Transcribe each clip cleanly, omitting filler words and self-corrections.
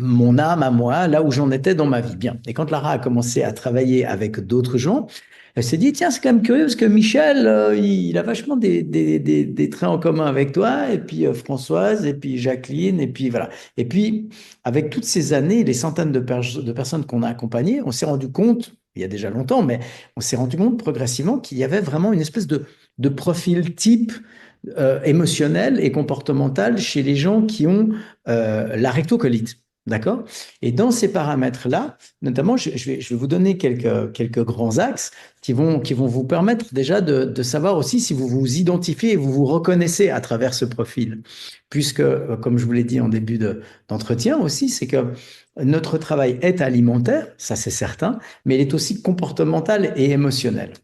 mon âme à moi, là où j'en étais dans ma vie. Bien. Et quand Lara a commencé à travailler avec d'autres gens, elle s'est dit, tiens, c'est quand même curieux parce que Michel, il a vachement des traits en commun avec toi, et puis Françoise, et puis Jacqueline, et puis voilà. Et puis, avec toutes ces années, les centaines de personnes qu'on a accompagnées, on s'est rendu compte, il y a déjà longtemps, mais on s'est rendu compte progressivement qu'il y avait vraiment une espèce de profil type émotionnel et comportemental chez les gens qui ont la rectocolite. D'accord? Et dans ces paramètres-là, notamment, je vais vous donner quelques grands axes qui vont vous permettre déjà de savoir aussi si vous vous identifiez et vous vous reconnaissez à travers ce profil. Puisque, comme je vous l'ai dit en début d'entretien aussi, c'est que notre travail est alimentaire, ça c'est certain, mais il est aussi comportemental et émotionnel.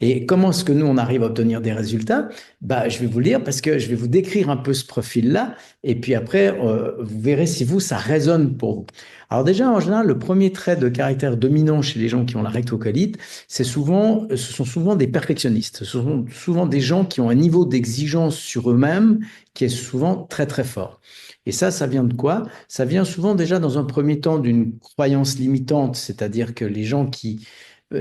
Et comment est-ce que nous, on arrive à obtenir des résultats? Bah, je vais vous le dire parce que je vais vous décrire un peu ce profil-là, et puis après, vous verrez si vous, ça résonne pour vous. Alors déjà, en général, le premier trait de caractère dominant chez les gens qui ont la rectocolite, ce sont souvent des perfectionnistes. Ce sont souvent des gens qui ont un niveau d'exigence sur eux-mêmes qui est souvent très très fort. Et ça vient de quoi? Ça vient souvent déjà dans un premier temps d'une croyance limitante, c'est-à-dire que les gens qui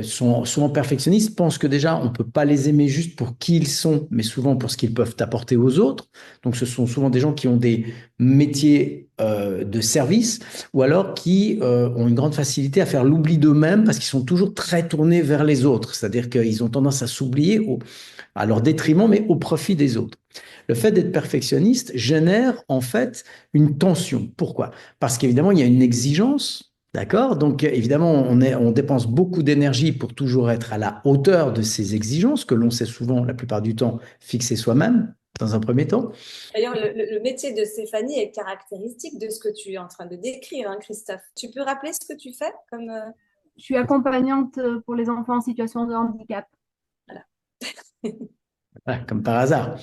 sont souvent perfectionnistes, pensent que déjà, on ne peut pas les aimer juste pour qui ils sont, mais souvent pour ce qu'ils peuvent apporter aux autres. Donc, ce sont souvent des gens qui ont des métiers de service ou alors qui ont une grande facilité à faire l'oubli d'eux-mêmes parce qu'ils sont toujours très tournés vers les autres. C'est-à-dire qu'ils ont tendance à s'oublier à leur détriment, mais au profit des autres. Le fait d'être perfectionniste génère en fait une tension. Pourquoi? Parce qu'évidemment, il y a une exigence. D'accord? Donc, évidemment, on dépense beaucoup d'énergie pour toujours être à la hauteur de ces exigences que l'on sait souvent, la plupart du temps, fixer soi-même, dans un premier temps. D'ailleurs, le métier de Stéphanie est caractéristique de ce que tu es en train de décrire, hein, Christophe. Tu peux rappeler ce que tu fais comme Je suis accompagnante pour les enfants en situation de handicap. voilà. Ah, comme par hasard.